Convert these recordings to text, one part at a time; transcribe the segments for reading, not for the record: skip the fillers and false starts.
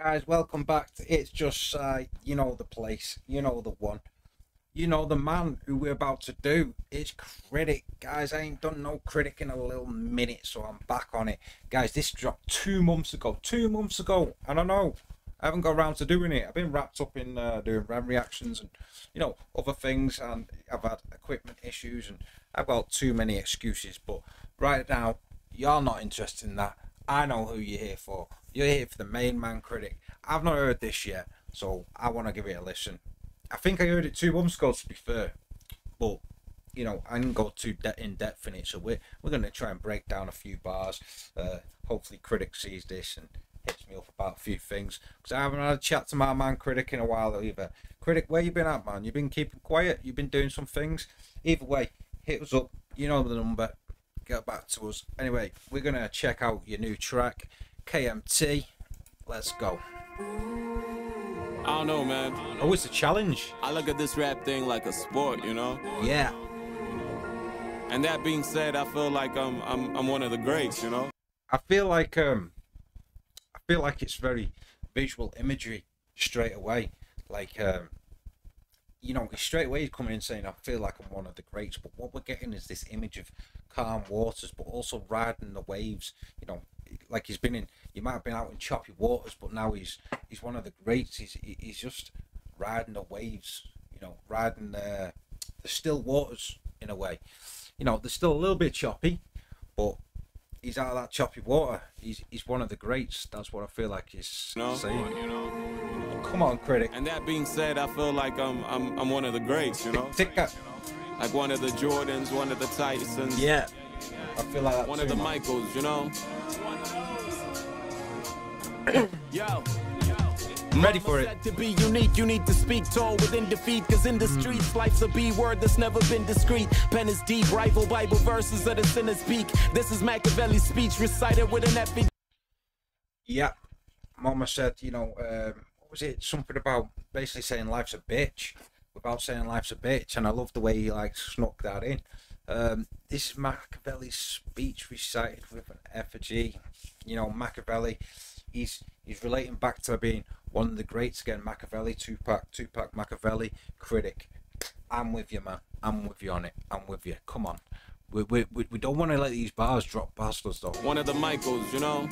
Guys, welcome back to It's Just you know the place, you know the one, you know the man who we're about to do. It's KRYTIC. Guys, I ain't done no KRYTIC in a little minute, so I'm back on it. Guys, this dropped 2 months ago, and I know I haven't got around to doing it. I've been wrapped up in doing RAM reactions and, you know, other things, and I've had equipment issues and I've got too many excuses. But right now, you're not interested in that. I know who you're here for. You're here for the main man, KRYTIC. I've not heard this yet, so I want to give it a listen. I think I heard it 2 months ago, to be fair, but you know, I didn't go too in depth in it, so we're going to try and break down a few bars. Hopefully KRYTIC sees this and hits me up about a few things, because I haven't had a chat to my man KRYTIC in a while either. KRYTIC, where you been at, man? You've been keeping quiet, you've been doing some things. Either way, hit us up, you know the number, get back to us. Anyway, we're going to check out your new track, KMT. Let's go. I don't know, man. Oh, it's a challenge. I look at this rap thing like a sport, you know? Yeah. And that being said, I feel like I'm one of the greats, you know? I feel like it's very visual imagery straight away. Like you know, straight away he's coming in saying I feel like I'm one of the greats, but what we're getting is this image of calm waters, but also riding the waves. You know, like he's been in, you might have been out in choppy waters, but now he's one of the greats. He's just riding the waves, you know, riding the still waters in a way. You know, they're still a little bit choppy, but he's out of that choppy water. He's one of the greats. That's what I feel like he's saying. You know? Come on, KRYTIC. And that being said, I feel like I'm one of the greats, you know? Like one of the Jordans, one of the Tysons. Yeah, I feel like that one too, of the man. Michaels, you know? Yo. Ready for it. To be unique, you need to speak tall within defeat, cause in the streets life's a B word that's never been discreet. Pen is deep, rival Bible verses of the sinner's peak. This is Machiavelli's speech recited with an epic. Yeah, Mama said, you know, what was it, something about basically saying life's a bitch without saying life's a bitch, and I love the way he like snuck that in. This is Machiavelli's speech recited with an effigy. You know, Machiavelli, he's relating back to being one of the greats again. Machiavelli, Tupac Machiavelli, KRYTIC. I'm with you, man. I'm with you on it. I'm with you. Come on. We don't want to let these bars drop past us, though. One of the Michaels, you know?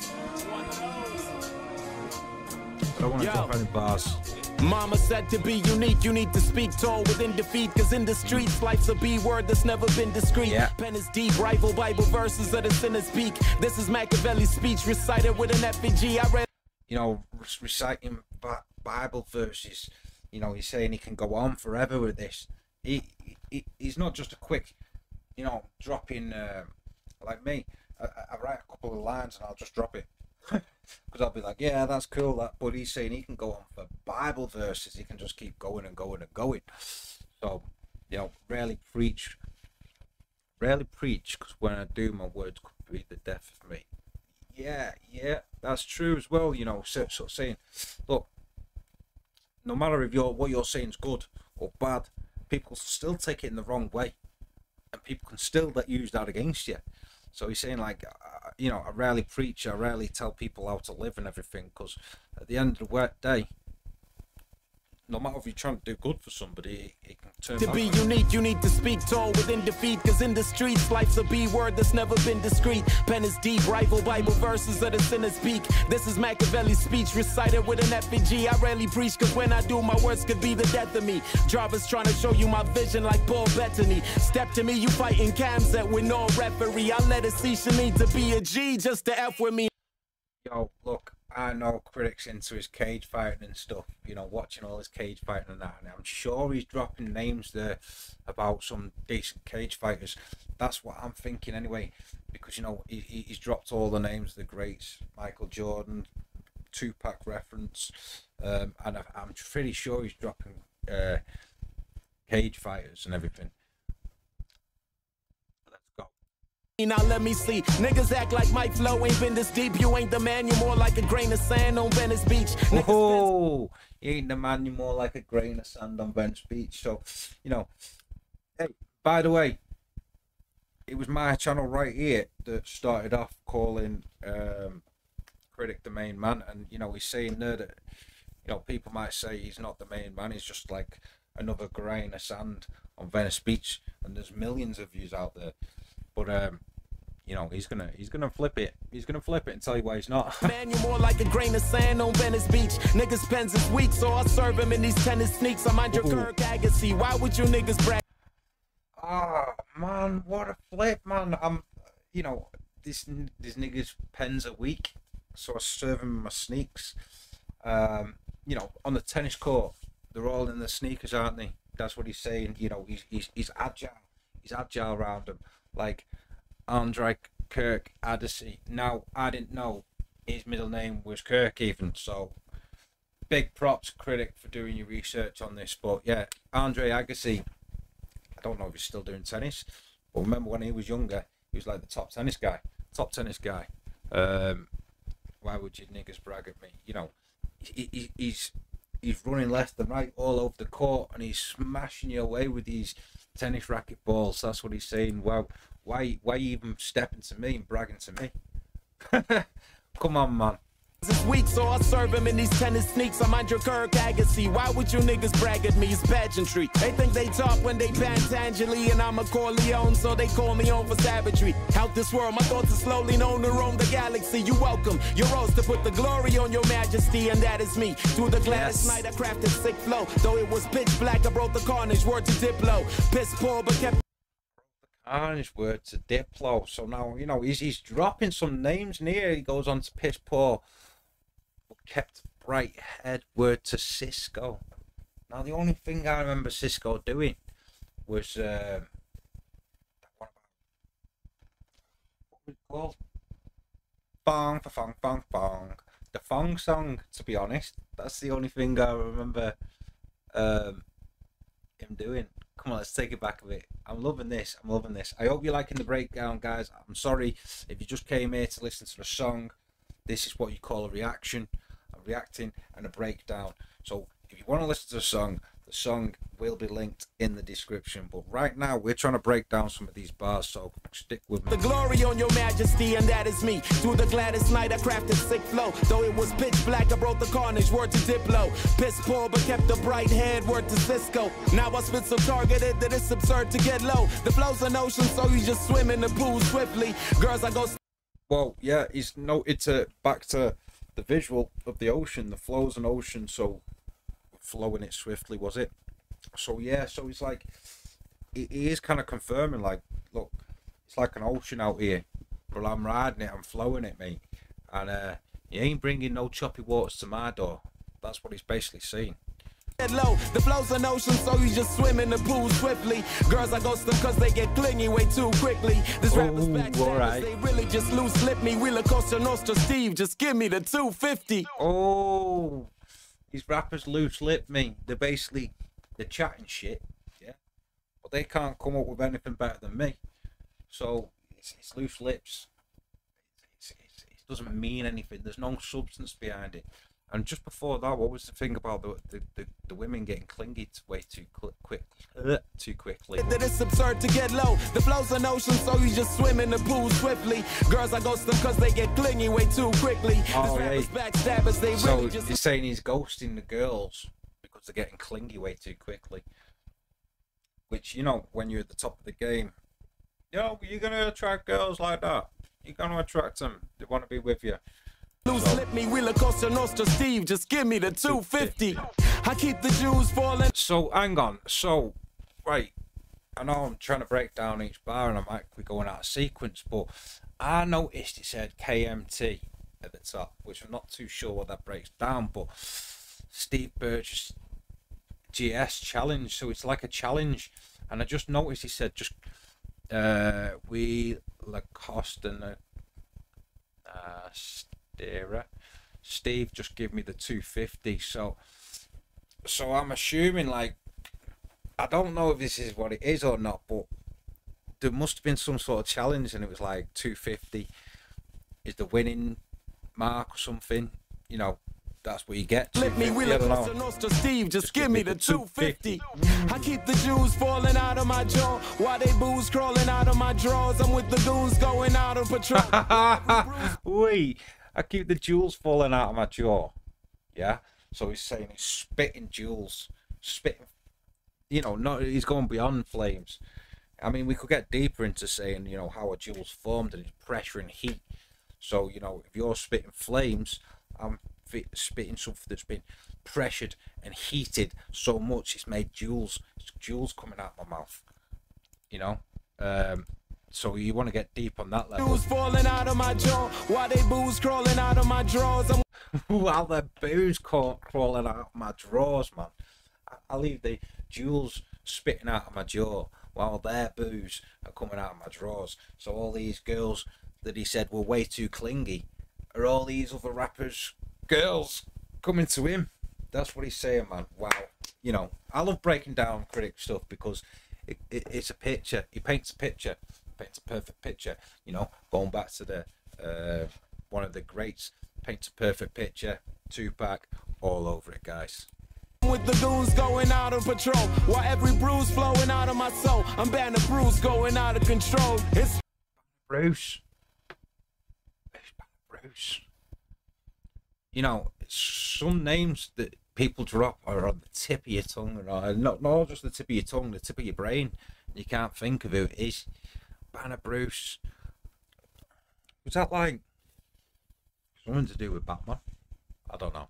I don't want to drop any bars. Mama said to be unique, you need to speak tall within defeat, cause in the streets life's a B word that's never been discreet. Yeah. Pen is deep, rival Bible verses of the sinner's peak. This is Machiavelli's speech recited with an effigy. I read, you know, reciting Bible verses. You know, he's saying he can go on forever with this. He's not just a quick, you know, drop in like me. I write a couple of lines and I'll just drop it. Because I'll be like, yeah, that's cool, that. But he's saying he can go on for Bible verses. He can just keep going and going and going. So, you know, rarely preach, because when I do, my words could be the death of me. Yeah, that's true as well. You know, sort of saying, look, no matter if what you're saying is good or bad, people still take it in the wrong way, and people can still use that against you. So he's saying, like, you know, I rarely preach, I rarely tell people how to live and everything, because at the end of the work day, no matter if you're trying to do good for somebody, it can turn to be unique, you need to speak tall within defeat, cause in the streets life's a B word that's never been discreet. Pen is deep, rival Bible verses of the sinner's peak. This is Machiavelli's speech recited with an effigy. I rarely preach, cause when I do, my words could be the death of me. Jarvis trying to show you my vision like Paul Bettany. Step to me, you fighting Camset with no referee. I let it see she need to be a G just to F with me. Yo, look, I know KRYTIC's into his cage fighting and stuff, you know, watching all his cage fighting and that, and I'm sure he's dropping names there about some decent cage fighters. That's what I'm thinking anyway, because, you know, he's dropped all the names of the greats, Michael Jordan, Tupac reference, and I'm pretty sure he's dropping cage fighters and everything. Now let me see, niggas act like my flow ain't been this deep. You ain't the man, you're more like a grain of sand on Venice Beach. Oh, you ain't the man, you're more like a grain of sand on Venice Beach. So, you know, hey, by the way, it was my channel right here that started off calling Krytic the main man, and you know he's saying there that people might say he's not the main man. He's just like another grain of sand on Venice Beach, and there's millions of views out there. But he's gonna flip it. He's gonna flip it and tell you why he's not. Man, you're more like a grain of sand on Venice Beach. Niggas pens is weak, so I serve him in these tennis sneaks. I mind your Kirk Agassi. Why would you niggas brag? Oh man, what a flip, man. This niggas pens are weak, so I serve him my sneaks. On the tennis court, they're all in the sneakers, aren't they? That's what he's saying. He's agile. He's agile around them. Like Andre Kirk Agassi. Now, I didn't know his middle name was Kirk even, so big props, Krytic, for doing your research on this. But yeah, Andre Agassi, I don't know if he's still doing tennis, but remember when he was younger, he was like the top tennis guy. Why would you niggas brag at me? He's running left and right all over the court, and he's smashing you away with these tennis racket balls. That's what he's saying. Wow, why even stepping to me and bragging to me? Come on, man. This week, so I serve him in these tennis sneaks. I mind your Kirk Agassi. Why would you niggas brag at me? It's pageantry. They think they talk when they Pantangeli, and I'm a Corleone, so they call me on for savagery. Out this world, my thoughts are slowly known to roam the galaxy. You welcome your rose to put the glory on your majesty, and that is me. Through the gladdest night, I crafted sick flow. Though it was pitch black, I broke the carnage. Word to Diplo. Piss poor, but kept Carnage, word to Diplo. So now, he's dropping some names near. He goes on to piss poor, kept bright head, word to Cisco. Now the only thing I remember Cisco doing was that one about, what was it called? Bong fong fong fong. The Fong song, to be honest. That's the only thing I remember him doing. Come on, let's take it back a bit. I'm loving this. I hope you're liking the breakdown, guys. I'm sorry if you just came here to listen to the song. This is what you call a reaction. Reacting and a breakdown. So if you want to listen to the song will be linked in the description. But right now we're trying to break down some of these bars, so stick with me. The glory on your majesty, and that is me. Through the gladdest night, I crafted sick flow. Though it was pitch black, I broke the carnage. Word to Diplo. Piss poor, but kept the bright head. Word to Cisco. Now I spit so targeted that it's absurd to get low. The flow's an ocean, so you just swim in the pool swiftly. Girls, I go. Well, yeah, it's back to the visual of the ocean. The flow's an ocean, so flowing it swiftly, was it? So yeah, so it's like he is kind of confirming, like, look, it's like an ocean out here, but I'm riding it, I'm flowing it, mate, and you ain't bringing no choppy waters to my door. That's what he's basically saying. Low. The flow's an ocean, so you just swim in the pool swiftly. Girls, I ghost them cause they get clingy way too quickly. This rapper's backstabbers, they really just loose slip me. Wheeler Coaster Nostra Steve, just give me the 250. Oh, these rappers loose lip me. They're chatting shit, yeah, but they can't come up with anything better than me. So it's loose lips. It doesn't mean anything. There's no substance behind it. And just before that, what was the thing about the women getting clingy way too quickly? That it's absurd to get low. The flow's an ocean, so you just swim in the pool swiftly. Girls, I ghost them cause they get clingy way too quickly. Oh, yeah. Backstabbers, they so really just... he's saying he's ghosting the girls because they're getting clingy way too quickly. Which, when you're at the top of the game, you're going to attract girls like that. You're going to attract them. They want to be with you. Loose slip me, Wheeler Coaster Nostra Steve, just give me the 250. I keep the Jews falling. So hang on, so right, I know I'm trying to break down each bar and I might be going out of sequence, but I noticed it said KMT at the top, which I'm not too sure what that breaks down, but Steve Burgess GS challenge, so it's like a challenge, and I just noticed he said just we Lacoste and Steve just give me the 250. So I'm assuming, like, I don't know if this is what it is or not, but there must have been some sort of challenge, and it was like 250 is the winning mark or something. That's what you get. Flip me, Wheeler Coaster Nostra Steve, just give me the 250. I keep the Jews falling out of my jaw while they booze crawling out of my drawers. I'm with the goons going out on patrol. Wait, I keep the jewels falling out of my jaw. Yeah. So he's saying he's spitting jewels, spitting. You know, not he's going beyond flames. I mean, we could get deeper into saying, you know, how a jewel's formed and its pressure and heat. So, you know, if you're spitting flames, I'm spitting something that's been pressured and heated so much it's made jewels. It's jewels coming out my mouth. You know, so you want to get deep on that level. Booze falling out of my jaw, while they booze crawling out of my drawers. While the booze crawling out of my drawers, man. I leave the jewels spitting out of my jaw while their booze are coming out of my drawers. So all these girls that he said were way too clingy are all these other rappers, girls coming to him. That's what he's saying, man. Wow. You know, I love breaking down Krytic stuff because it's a picture. He paints a picture, paints a perfect picture. You know, going back to the one of the greats, paints a perfect picture. Tupac, all over it, guys. With the goons going out on patrol, while every bruise flowing out of my soul, I'm bound to bruise going out of control. It's Bruce. Bruce. You know, some names that people drop are on the tip of your tongue, and not just the tip of your tongue, the tip of your brain. You can't think of who it is. Banner Bruce. Was that like something to do with Batman? I don't know.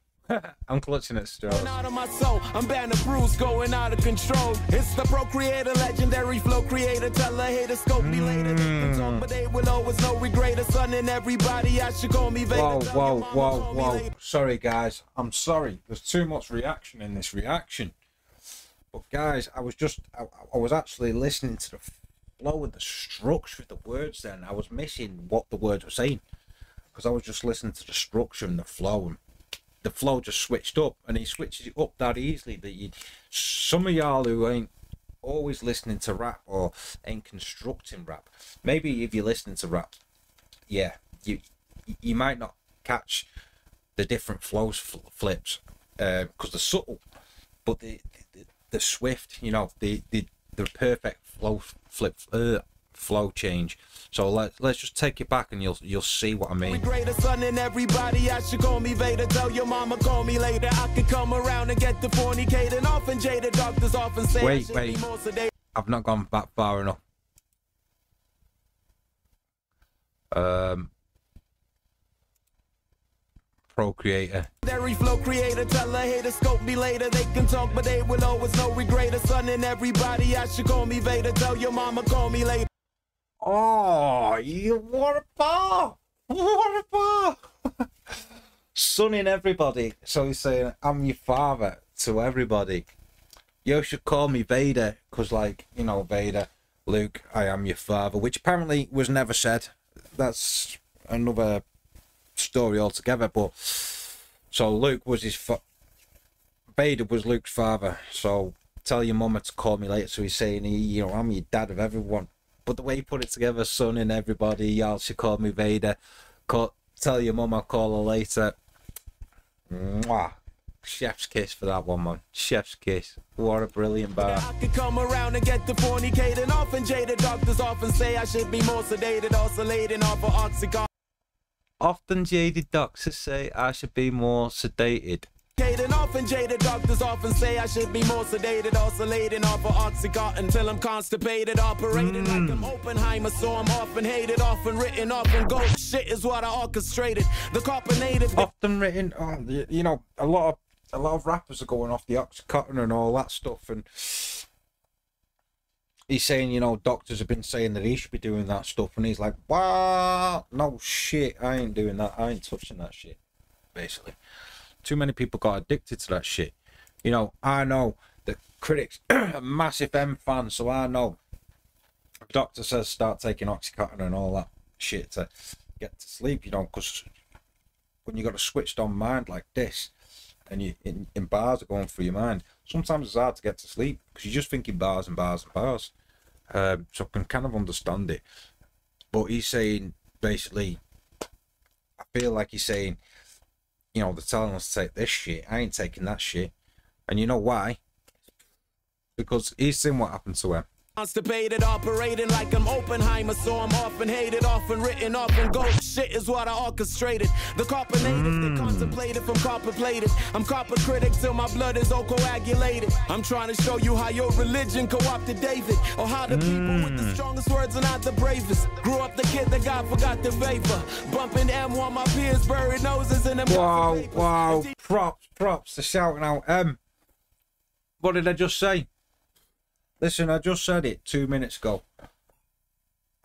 I'm clutching at straws. out of my soul, I'm bound to bruise going out of control. It's the procreator, legendary flow creator. Tell a hater, scope me later. They can talk, but they will always know we greater. Son and everybody, I should call me Vader. Whoa. Sorry, guys. I'm sorry. There's too much reaction in this reaction. But guys, I was actually listening to the flow and the structure of the words then. I was missing what the words were saying because I was just listening to the structure and the flow, and the flow just switched up, and he switches it up that easily that some of y'all who ain't always listening to rap or ain't constructing rap, maybe if you're listening to rap, yeah, you might not catch the different flows flips because they're subtle, but the swift, you know, the perfect flow flip flow change. So let's just take it back and you'll see what I mean. We greater, son and everybody, I should call me Vader. Tell your mama call me later. I could come around and get the fornicating. Often jaded doctors often say wait, I've not gone back far enough. Procreator. Dairy flow creator, tell a hater, scope me later. They can talk, but they will always know we greater. Son and everybody, I should call me Vader. Tell your mama call me later. Oh, what a bar! What a bar! Sunning everybody. So he's saying, I'm your father to everybody. You should call me Vader, because, like, you know, Vader, Luke, I am your father, which apparently was never said. That's another story altogether. But so Luke was Vader was Luke's father. So tell your mama to call me later. So he's saying, you know, I'm your dad of everyone. But the way he put it together, son and everybody, y'all should call me Vader. Tell your mum I'll call her later. Mwah. Chef's kiss for that one, man. Chef's kiss. What a brilliant bar. I could come around and get the fornicating. Often jaded doctors often say I should be more sedated, oscillating off of oxycontin. Often jaded doctors say I should be more sedated. Often jaded doctors often say I should be more sedated, oscillating off of oxycontin till I'm constipated, operating like I'm Oppenheimer, so I'm often hated, often written, often go. Shit is what I orchestrated. The carbonated. Often written. Oh, you know, a lot of rappers are going off the oxycontin and all that stuff, and he's saying, you know, doctors have been saying that he should be doing that stuff, and he's like, wow, no shit, I ain't doing that. I ain't touching that shit. Basically. Too many people got addicted to that shit. You know, I know that Krytic's a massive M fan, so I know the doctor says start taking Oxycontin and all that shit to get to sleep, you know, because when you got a switched on mind like this, and you in bars are going through your mind, sometimes it's hard to get to sleep because you're just thinking bars and bars and bars. So I can kind of understand it. But he's saying, basically, I feel like he's saying, you know, they're telling us to take this shit. I ain't taking that shit. And you know why? Because he's seen what happened to him. Constipated, operating like I'm Oppenheimer, so I'm often hated, often written, often gold. Shit is what I orchestrated. The carbonated, they contemplated from copper plated. I'm copper critic till my blood is all coagulated. I'm trying to show you how your religion co-opted David, or how the people with the strongest words are not the bravest. Grew up the kid that God forgot the favor. Bumping M while my peers buried noses in them. Wow. Props to shouting out M. What did I just say? Listen, I just said it 2 minutes ago.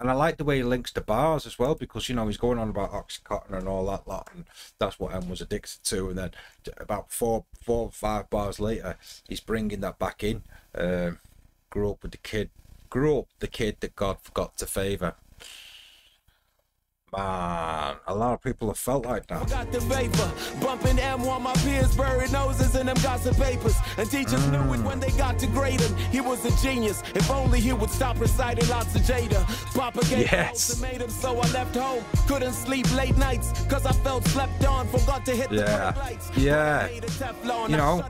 And I like the way he links to bars as well, because, you know, he's going on about Oxycontin and all that lot, and that's what M was addicted to. And then about four or five bars later, he's bringing that back in. Grew up the kid that God forgot to favour. Man, a lot of people have felt like that. Got the vapor, bumping M while my peers buried noses in them gossip papers. And teachers knew it when they got to grade him. He was a genius. If only he would stop reciting lots of Jada. Papa gave me ultimatum, so I left home. Couldn't sleep late nights, cause I felt slept on. Forgot to hit the brake lights. Yeah. You know,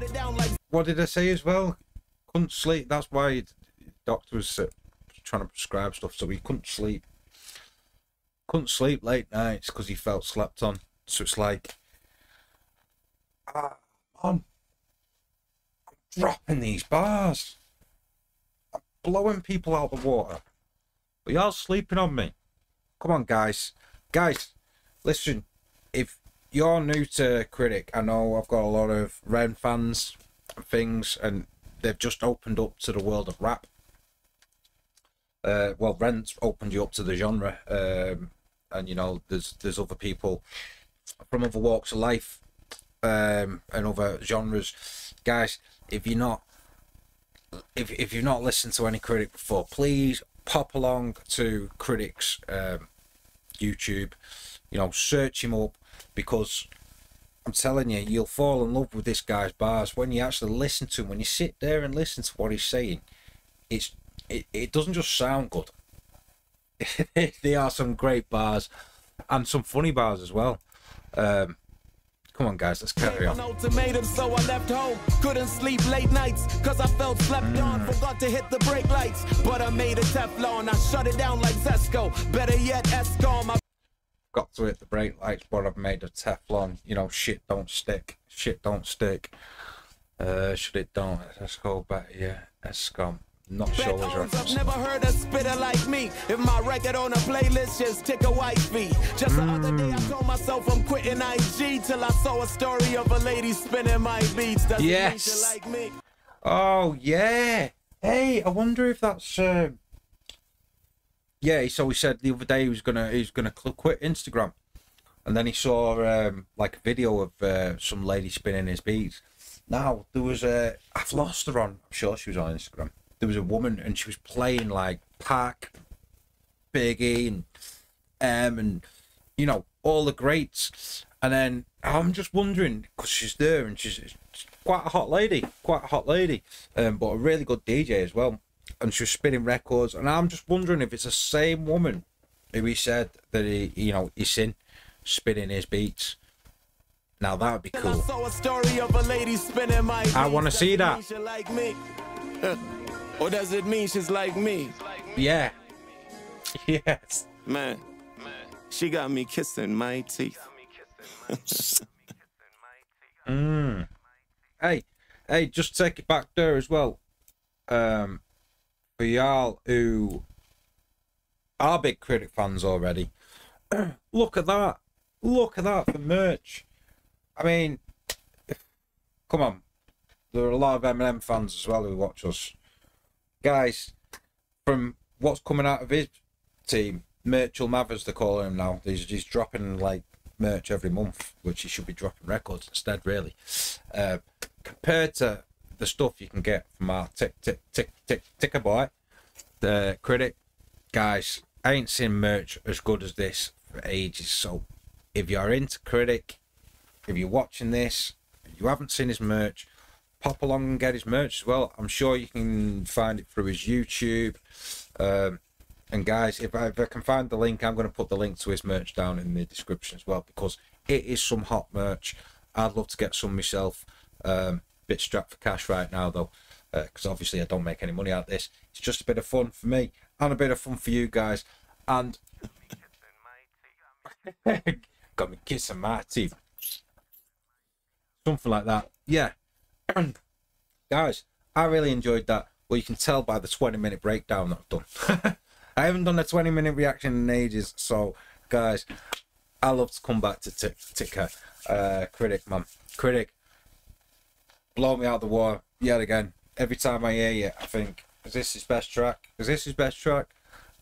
what did I say as well? Couldn't sleep. That's why the doctor was trying to prescribe stuff, so he couldn't sleep. Couldn't sleep late nights because he felt slept on. So it's like, I'm dropping these bars. I'm blowing people out of the water. But y'all sleeping on me. Come on, guys. Guys, listen. If you're new to Krytic, I know I've got a lot of Ren fans and things, and they've just opened up to the world of rap. Well, Ren's opened you up to the genre, and you know, there's other people from other walks of life, and other genres. Guys, if you've not listened to any Krytic before, please pop along to Krytic's YouTube. You know, search him up, because I'm telling you, you'll fall in love with this guy's bars when you actually listen to him. When you sit there and listen to what he's saying, it doesn't just sound good. There are some great bars and some funny bars as well. Come on, guys, let's carry on. Ultimatum, so I left home. Couldn't sleep late nights cause I felt slept on. Forgot to hit the brake lights, but I made a Teflon. I shut it down like Zesco. Better yet, Escom. Got to hit the brake lights, but I've made a Teflon. You know, shit don't stick. Shit don't stick. Should it don't? Let's go back. Yeah, Escom. Not sure his reference. I've never heard a spitter like me. If my record on a playlist just tick a white fee. Just the other day I told myself I'm quitting IG till I saw a story of a lady spinning my beats. Does yes. It like me? Oh yeah. Hey, I wonder if that's yeah. So he said the other day he was gonna quit Instagram, and then he saw like a video of some lady spinning his beats. Now there was I've lost her on. I'm sure she was on Instagram. There was a woman and she was playing like Pac, Biggie, and and you know, all the greats. And then I'm just wondering, because she's there and she's quite a hot lady, but a really good DJ as well. And she was spinning records. And I'm just wondering if it's the same woman who he said that he's seen spinning his beats. Now that would be cool. I saw a story of a lady spinning my beats. I want to see that. Like me? Or does it mean she's like me? Yeah. Yes. Man, she got me kissing my teeth. Hey, just take it back there as well. For y'all who are big Krytic fans already, look at that. Look at that for merch. I mean, come on. There are a lot of Eminem fans as well who watch us. Guys, from what's coming out of his team, Merchel Mathers, they're calling him now. He's dropping like merch every month, which he should be dropping records instead, really. Compared to the stuff you can get from our ticker boy, the Krytic, guys, I ain't seen merch as good as this for ages. So if you're into Krytic, if you're watching this, you haven't seen his merch, pop along and get his merch as well. I'm sure you can find it through his YouTube. And guys, if I can find the link, I'm going to put the link to his merch down in the description as well, because it is some hot merch. I'd love to get some myself. Bit strapped for cash right now though. because obviously I don't make any money out of this. It's just a bit of fun for me and a bit of fun for you guys. And got me kissing my teeth, something like that. Yeah. Guys, I really enjoyed that. Well, you can tell by the 20-minute breakdown that I've done. I haven't done a 20-minute reaction in ages, so guys, I love to come back to KRYTIC, man. KRYTIC, blow me out the water yet again. Every time I hear you, I think, is this his best track? Is this his best track?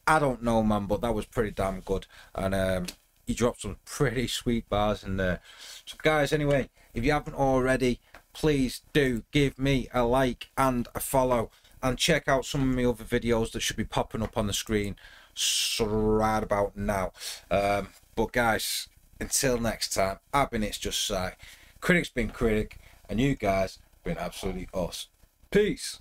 I don't know, man, but that was pretty damn good. And he dropped some pretty sweet bars in there. So guys, anyway, if you haven't already, please do give me a like and a follow, and check out some of my other videos that should be popping up on the screen right about now. But guys, until next time, I've been itsjustsi, KRYTIC's been KRYTIC, and you guys have been absolutely awesome. Peace.